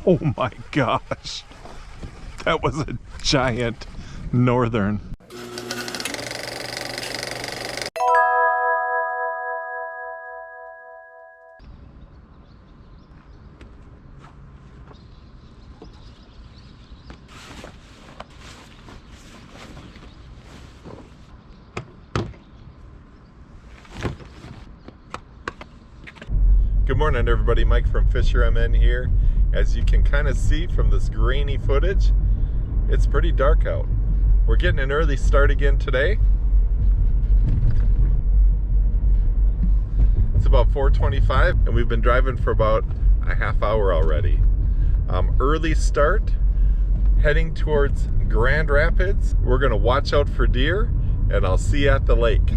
Oh my gosh. That was a giant northern. Good morning everybody, Mike from FisherMN here. As you can kind of see from this grainy footage, it's pretty dark out. We're getting an early start again today. It's about 4:25 and we've been driving for about a half hour already. Early start, heading towards Grand Rapids. We're gonna watch out for deer and I'll see you at the lake.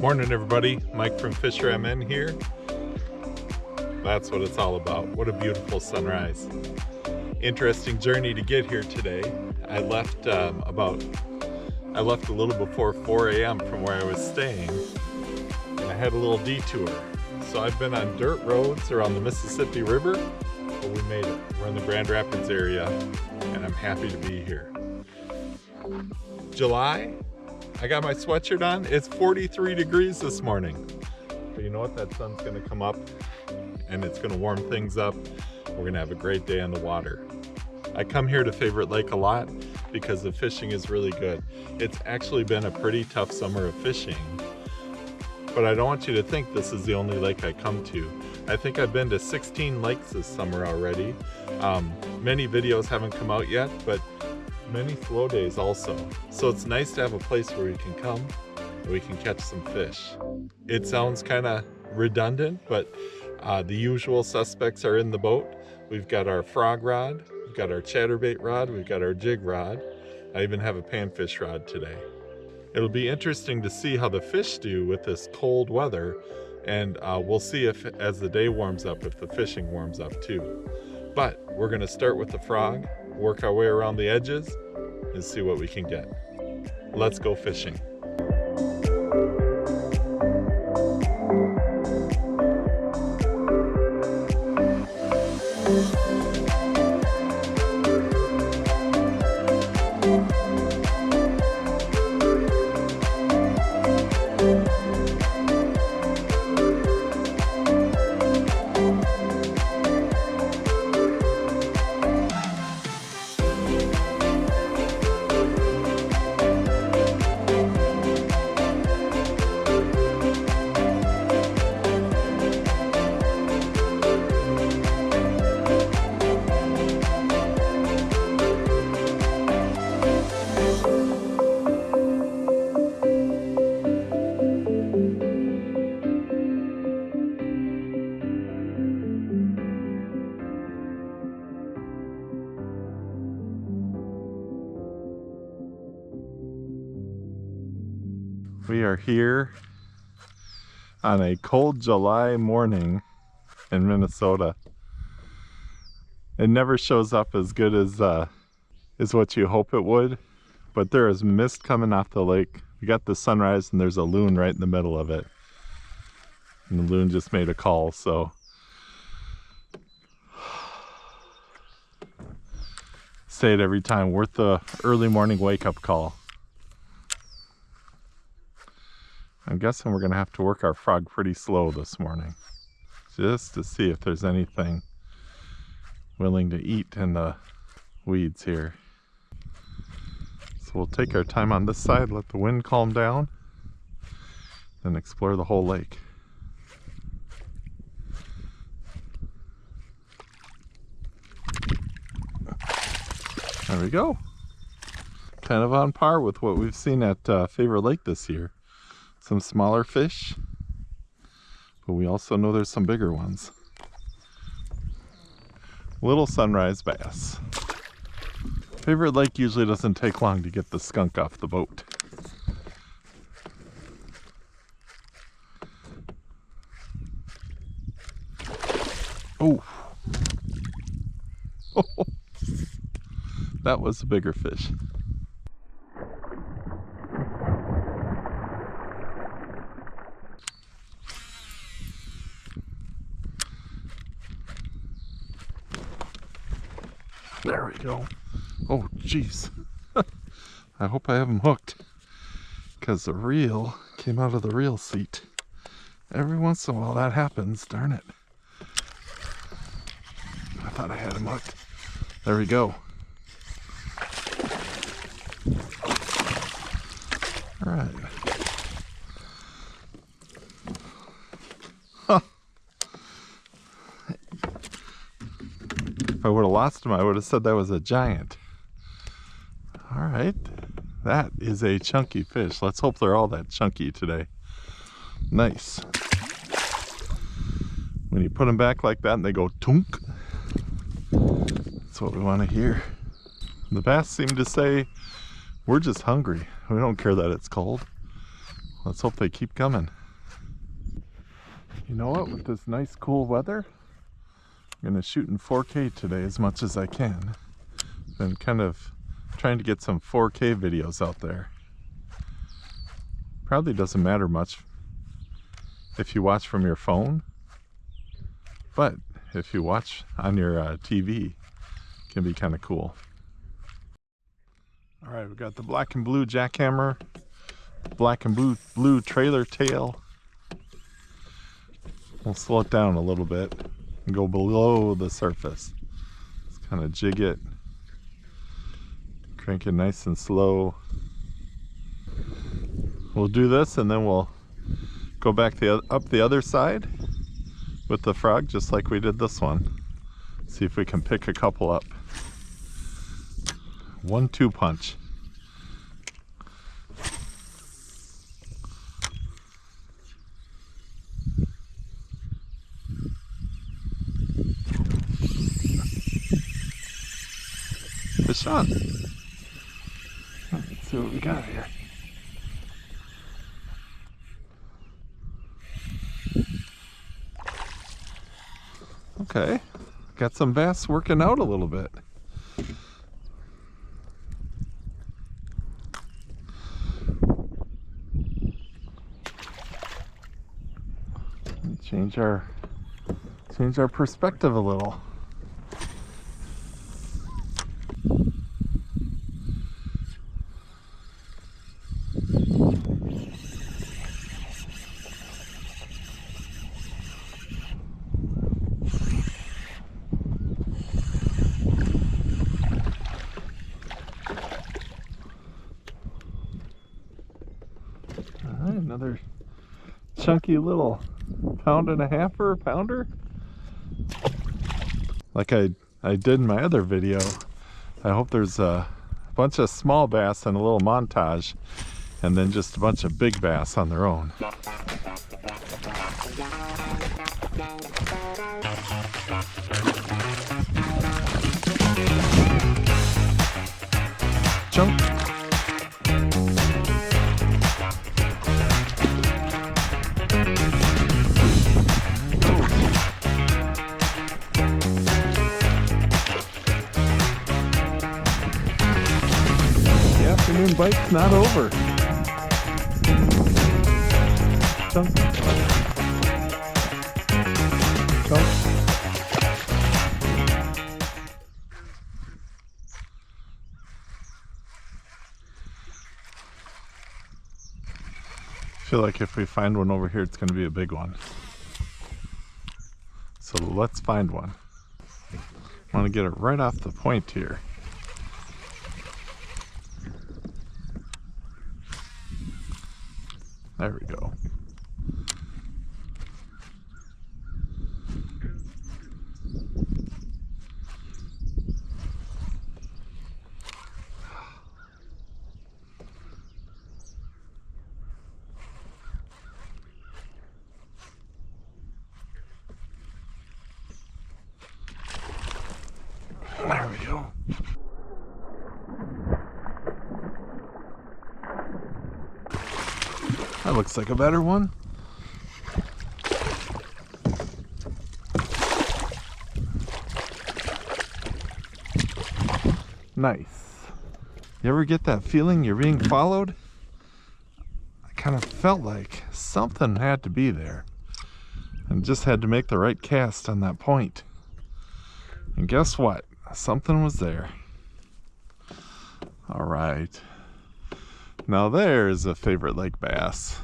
Morning everybody, Mike from FisherMN here. That's what it's all about. What a beautiful sunrise. Interesting journey to get here today. I left a little before 4 a.m. from where I was staying, and I had a little detour. So I've been on dirt roads around the Mississippi River, but we made it. We're in the Grand Rapids area, and I'm happy to be here. July, I got my sweatshirt on. It's 43 degrees this morning. But you know what? That sun's gonna come up and it's gonna warm things up. We're gonna have a great day on the water. I come here to Favorite Lake a lot because the fishing is really good. It's actually been a pretty tough summer of fishing, but I don't want you to think this is the only lake I come to. I think I've been to 16 lakes this summer already. Many videos haven't come out yet, but many slow days also. So it's nice to have a place where we can come and we can catch some fish. It sounds kind of redundant, but the usual suspects are in the boat. We've got our frog rod, we've got our chatterbait rod, we've got our jig rod. I even have a panfish rod today. It'll be interesting to see how the fish do with this cold weather, and we'll see if as the day warms up, if the fishing warms up too. But we're gonna start with the frog, work our way around the edges, and see what we can get. Let's go fishing. We are here on a cold July morning in Minnesota. It never shows up as good as what you hope it would, but there is mist coming off the lake. We got the sunrise and there's a loon right in the middle of it. And the loon just made a call, so. Say it every time, worth the early morning wake-up call. I'm guessing we're gonna have to work our frog pretty slow this morning, just to see if there's anything willing to eat in the weeds here. So we'll take our time on this side, let the wind calm down, and explore the whole lake. There we go. Kind of on par with what we've seen at Favorite Lake this year. Some smaller fish, but we also know there's some bigger ones. Little sunrise bass. Favorite lake usually doesn't take long to get the skunk off the boat. Oh. That was a bigger fish. There we go. Oh, jeez. I hope I have him hooked, because the reel came out of the reel seat. Every once in a while that happens, darn it. I thought I had him hooked. There we go. All right. Huh. If I would have lost him, I would have said that was a giant. All right. That is a chunky fish. Let's hope they're all that chunky today. Nice. When you put them back like that and they go tunk, that's what we want to hear. The bass seem to say, we're just hungry. We don't care that it's cold. Let's hope they keep coming. You know what? With this nice cool weather, I'm going to shoot in 4K today as much as I can. Been kind of trying to get some 4K videos out there. Probably doesn't matter much if you watch from your phone, but if you watch on your TV, it can be kind of cool. All right, we got the black and blue jackhammer, black and blue trailer tail. We'll slow it down a little bit and go below the surface. Just kind of jig it, crank it nice and slow. We'll do this and then we'll go back up the other side with the frog, just like we did this one. See if we can pick a couple up. 1-2 punch. Fish on. Let's see what we got here. Okay, got some bass working out a little bit. Change our perspective a little. All right, another chunky little pound-and-a-halfer, pounder. Like I did in my other video, I hope there's a bunch of small bass and a little montage, and then just a bunch of big bass on their own. Jump. Afternoon bite's not over. Chunk. Chunk. I feel like if we find one over here, it's going to be a big one. So let's find one. I want to get it right off the point here. There we go. There we go. That looks like a better one. Nice. You ever get that feeling you're being followed? I kind of felt like something had to be there and just had to make the right cast on that point. And guess what? Something was there. All right. Now there's a favorite lake bass.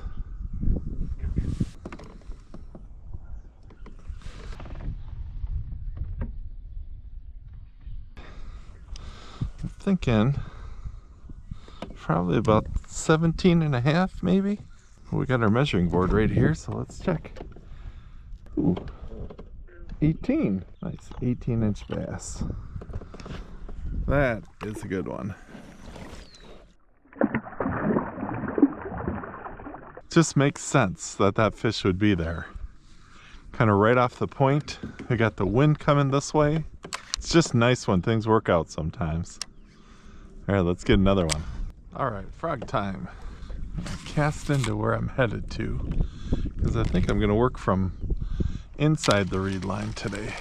I'm thinking probably about 17 and a half maybe. We got our measuring board right here, so let's check. Ooh, 18. Nice 18-inch bass. That is a good one. Just makes sense that that fish would be there. Kind of right off the point. We got the wind coming this way. It's just nice when things work out sometimes. All right, let's get another one. All right, frog time. I'm gonna cast into where I'm headed to because I think I'm gonna work from inside the reed line today.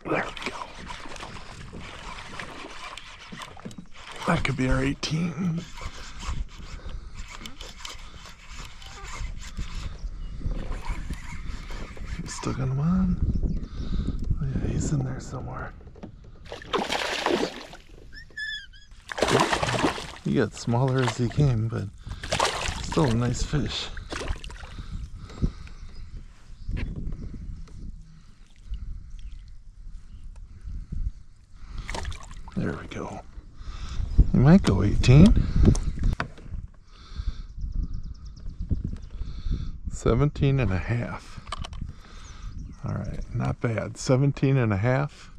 There we go. That could be our 18. You still got him on? Oh yeah, he's in there somewhere. He got smaller as he came, but still a nice fish. There we go. You might go 18. 17 and a half. All right, not bad. 17 and a half.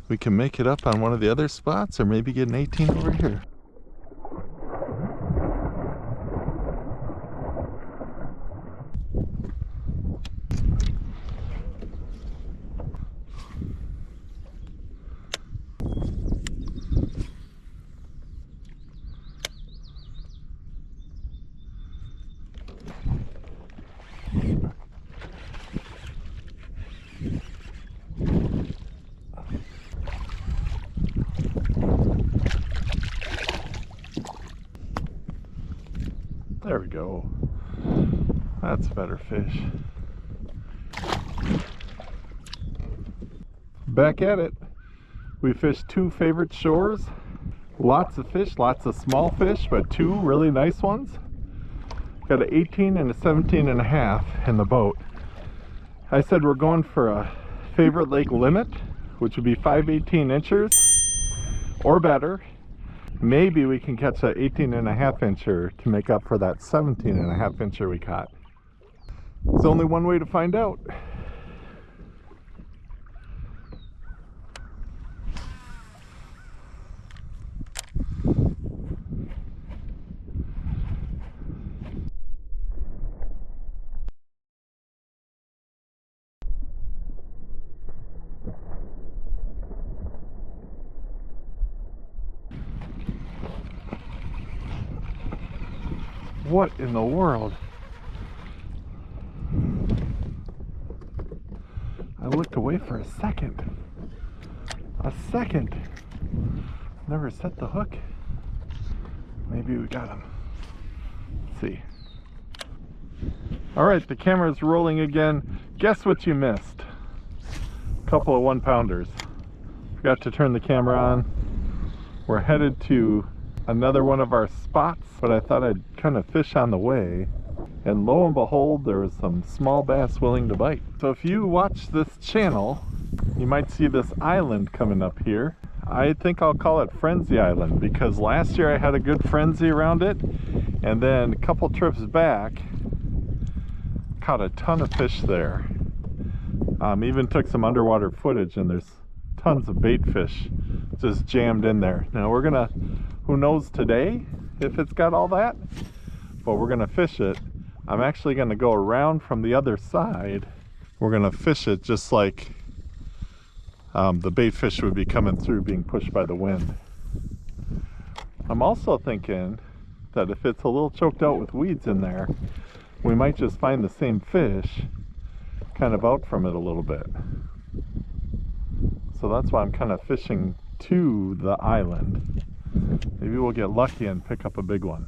We can make it up on one of the other spots or maybe get an 18 over here. There we go. That's a better fish. Back at it. We fished two favorite shores. Lots of fish, lots of small fish, but two really nice ones. Got an 18 and a 17 and a half in the boat. I said we're going for a favorite lake limit, which would be 5/18 inchers or better. Maybe we can catch an 18 and a half incher to make up for that 17 and a half incher we caught. There's only one way to find out. What in the world? I looked away for a second. Never set the hook. Maybe we got him. Let's see. All right, the camera's rolling again. Guess what you missed? A couple of 1-pounders. Forgot to turn the camera on. We're headed to another one of our spots, but I thought I'd kind of fish on the way, and lo and behold, there was some small bass willing to bite. So if you watch this channel, you might see this island coming up here. I think I'll call it Frenzy Island because last year I had a good frenzy around it, and then a couple trips back caught a ton of fish there. Even took some underwater footage, and there's tons of bait fish just jammed in there. Now we're gonna, who knows today if it's got all that, but we're gonna fish it. I'm actually gonna go around from the other side. We're gonna fish it just like the bait fish would be coming through, being pushed by the wind. I'm also thinking that if it's a little choked out with weeds in there, we might just find the same fish kind of out from it a little bit. So that's why I'm kind of fishing to the island. Maybe we'll get lucky and pick up a big one.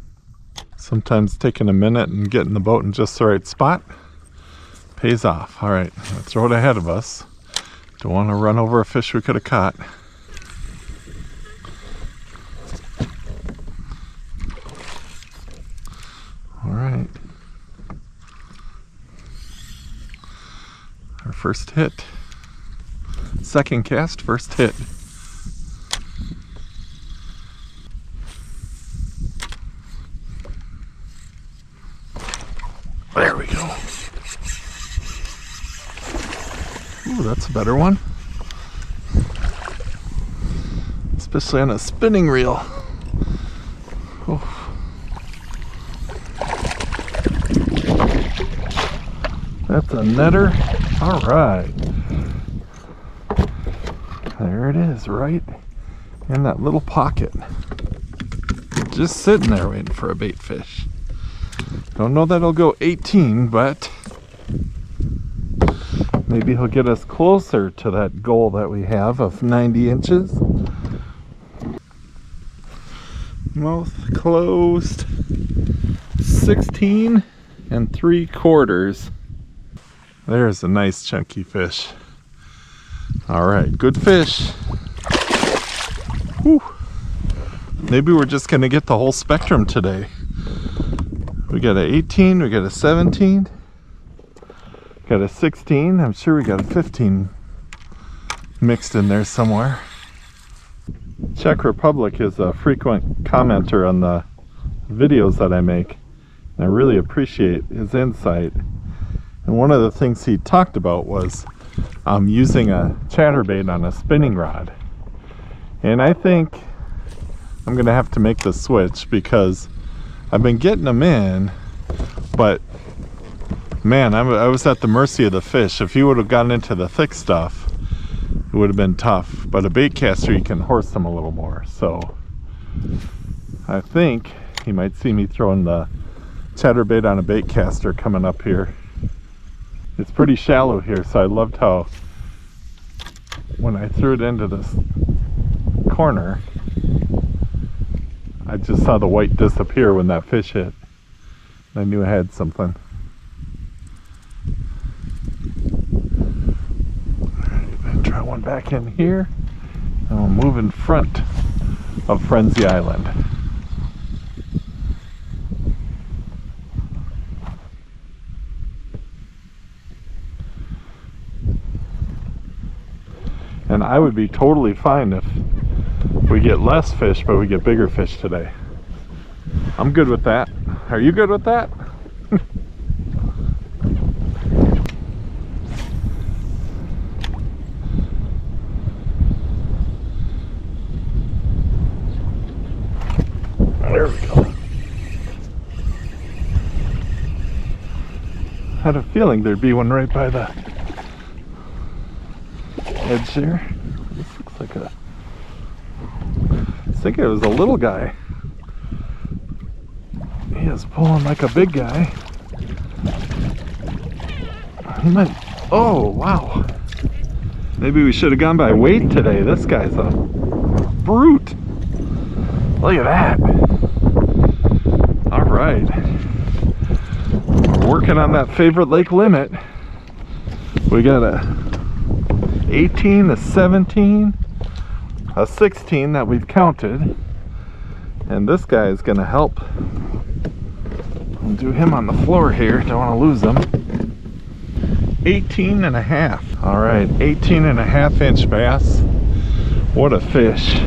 Sometimes taking a minute and getting the boat in just the right spot pays off. All right, let's throw it ahead of us. Don't want to run over a fish we could have caught. All right. Our first hit. Second cast, first hit. There we go. Ooh, that's a better one. Especially on a spinning reel. Oh. That's a netter. All right. There it is, right in that little pocket. Just sitting there waiting for a bait fish. Don't know that he'll go 18, but maybe he'll get us closer to that goal that we have of 90 inches. Mouth closed. 16 3/4. There's a nice chunky fish. All right, good fish. Whew. Maybe we're just gonna get the whole spectrum today. We got a 18, we got a 17, got a 16. I'm sure we got a 15 mixed in there somewhere. Czech Republic is a frequent commenter on the videos that I make, and I really appreciate his insight. And one of the things he talked about was using a chatterbait on a spinning rod. And I think I'm gonna have to make the switch, because I've been getting them in, but man, I was at the mercy of the fish. If he would have gotten into the thick stuff, it would have been tough. But a bait caster, you can horse them a little more. So I think he might see me throwing the chatterbait on a bait caster coming up here. It's pretty shallow here, so I loved how when I threw it into this corner, I just saw the white disappear when that fish hit. I knew I had something. Alright, I'm gonna try one back in here, and we'll move in front of Frenzy Island. And I would be totally fine if we get less fish, but we get bigger fish today. I'm good with that. Are you good with that? There we go. I had a feeling there'd be one right by the edge there. This looks like a, I think it was a little guy. He is pulling like a big guy. He might, oh wow. Maybe we should have gone by weight today. This guy's a brute. Look at that. All right. We're working on that favorite lake limit. We got a 18, a 17, a 16 that we've counted, and this guy is going to help. I'll do him on the floor here, don't want to lose him. 18 and a half. All right, 18 and a half inch bass. What a fish.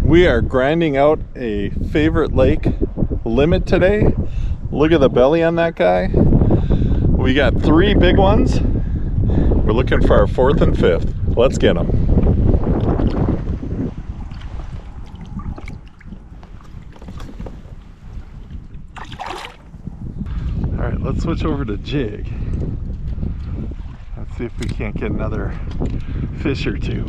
We are grinding out a favorite lake limit today. Look at the belly on that guy. We got 3 big ones We're looking for our 4th and 5th. Let's get them. All right, let's switch over to jig. Let's see if we can't get another fish or two.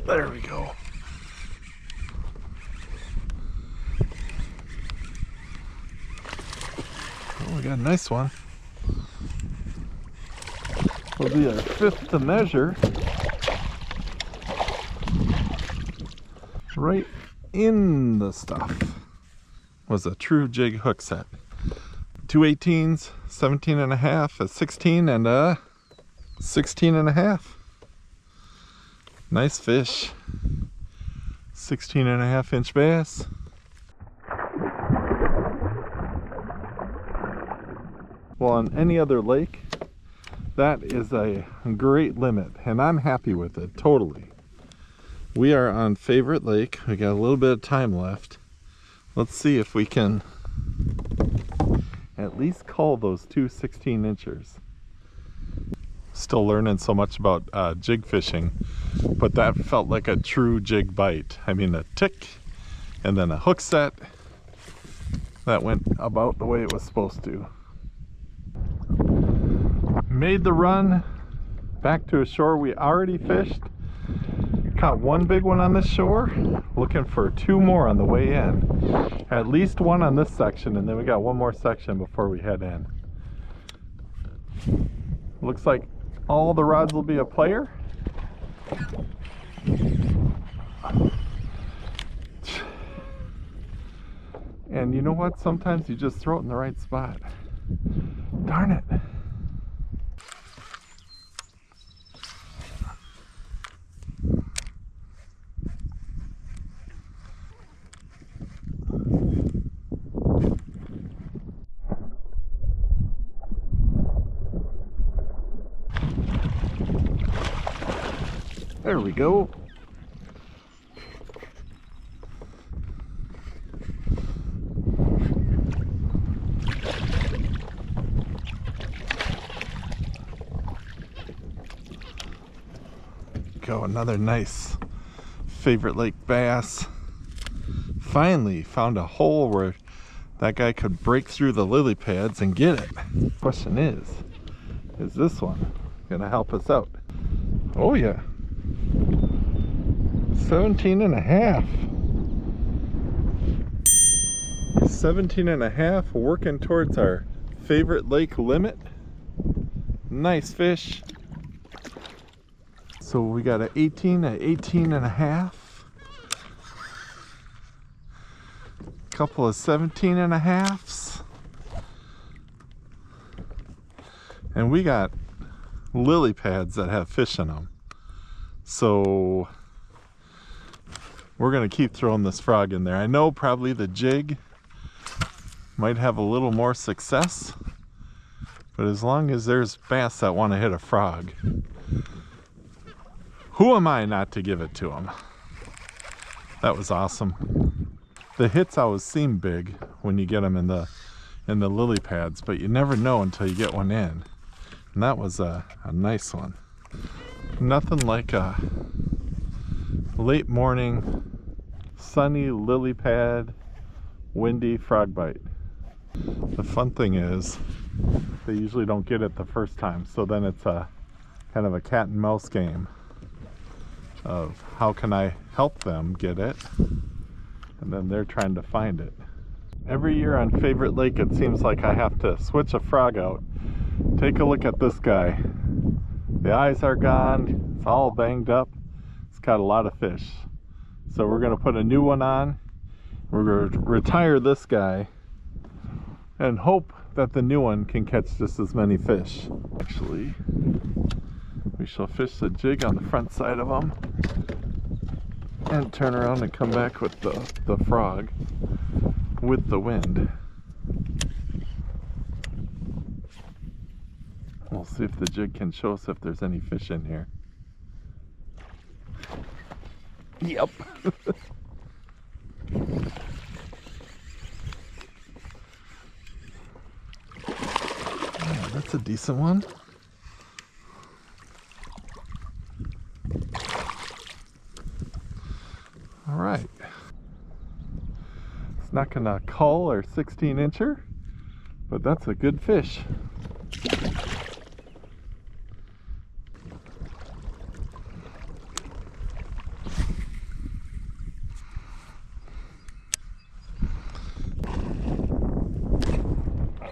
There we go. Oh, we got a nice one. Will be our 5th to measure. Right in the stuff was a true jig hook set. 2 18s, 17 and a half, a 16 and a 16 and a half. Nice fish. 16 and a half inch bass. Well, on any other lake, that is a great limit, and I'm happy with it, totally. We are on Favorite Lake. We got a little bit of time left. Let's see if we can at least cull those two 16 inchers. Still learning so much about jig fishing, but that felt like a true jig bite. I mean, a tick and then a hook set that went about the way it was supposed to. Made the run back to a shore we already fished. Caught one big one on this shore, looking for 2 more on the way in. At least one on this section, and then we got one more section before we head in. Looks like all the rods will be a player. And you know what? Sometimes you just throw it in the right spot. Darn it. There we go. Go, another nice Favorite Lake bass. Finally found a hole where that guy could break through the lily pads and get it. Question is this one gonna help us out? Oh yeah. 17 and a half. 17 and a half, working towards our Favorite Lake limit. Nice fish. So we got an 18, an 18 and a half. Couple of 17 and a halves. And we got lily pads that have fish in them. So we're gonna keep throwing this frog in there. I know probably the jig might have a little more success, but as long as there's bass that want to hit a frog, who am I not to give it to them? That was awesome. The hits always seem big when you get them in the lily pads, but you never know until you get one in. And that was a nice one. Nothing like a late morning, sunny lily pad, windy frog bite. The fun thing is they usually don't get it the first time, so then it's a kind of a cat and mouse game of how can I help them get it, and then they're trying to find it. Every year on Favorite Lake it seems like I have to switch a frog out. Take a look at this guy. The eyes are gone, it's all banged up, it's got a lot of fish. So we're going to put a new one on, we're going to retire this guy, and hope that the new one can catch just as many fish. Actually, we shall fish the jig on the front side of them, and turn around and come back with the frog with the wind. We'll see if the jig can show us if there's any fish in here. Yep. That's a decent one. All right. It's not gonna cull or 16-incher, but that's a good fish.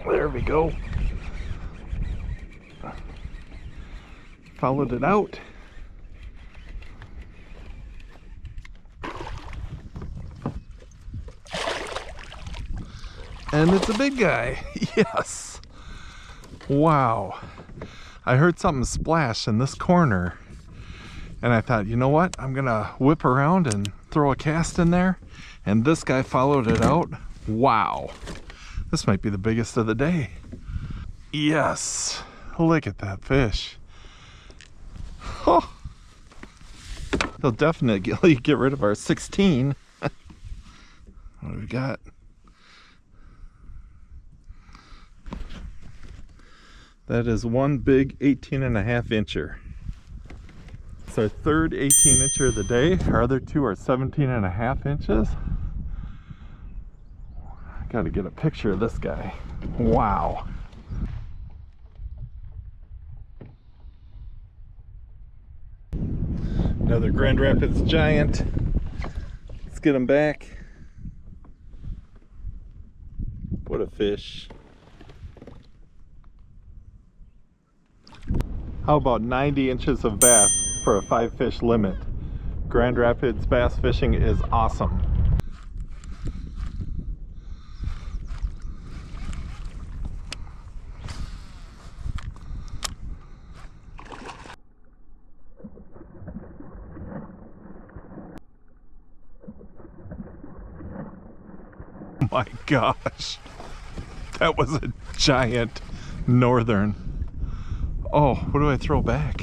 There we go. Followed it out. And it's a big guy. Yes. Wow. I heard something splash in this corner. And I thought, you know what? I'm gonna whip around and throw a cast in there. And this guy followed it out. Wow. This might be the biggest of the day. Yes. Look at that fish. Oh. He'll definitely get rid of our 16. What do we got? That is one big 18.5-incher. It's our third 18-incher of the day. Our other two are 17.5 inches. Got to get a picture of this guy. Wow. Another Grand Rapids giant. Let's get him back. What a fish. How about 90 inches of bass for a 5-fish limit? Grand Rapids bass fishing is awesome. Oh my gosh, that was a giant northern. Oh, what do I throw back?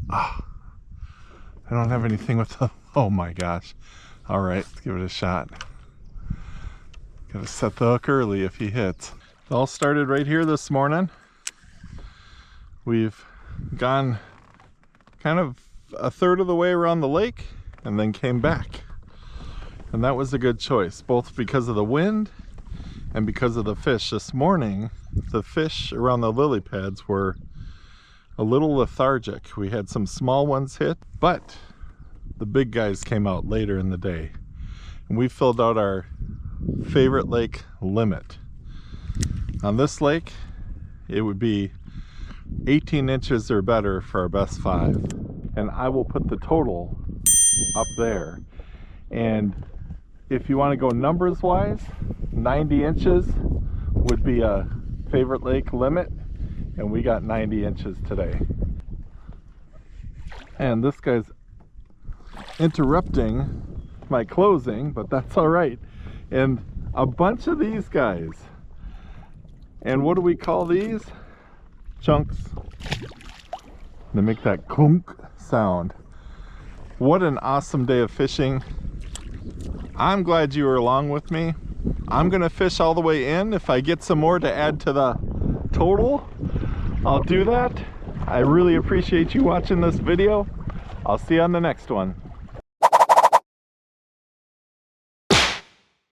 Ah, I don't have anything with the, oh my gosh. All right, let's give it a shot. Gotta set the hook early if he hits. It all started right here this morning. We've gone kind of a third of the way around the lake and then came back. And that was a good choice, both because of the wind and because of the fish. This morning, the fish around the lily pads were a little lethargic. We had some small ones hit, but the big guys came out later in the day. And we filled out our favorite lake limit. On this lake, it would be 18 inches or better for our best 5. And I will put the total up there. And if you want to go numbers wise, 90 inches would be a favorite lake limit, and we got 90 inches today. And this guy's interrupting my closing, but that's all right. And a bunch of these guys. And what do we call these? Chunks. They make that clunk sound. What an awesome day of fishing. I'm glad you were along with me. I'm gonna fish all the way in. If I get some more to add to the total, I'll do that. I really appreciate you watching this video. I'll see you on the next one.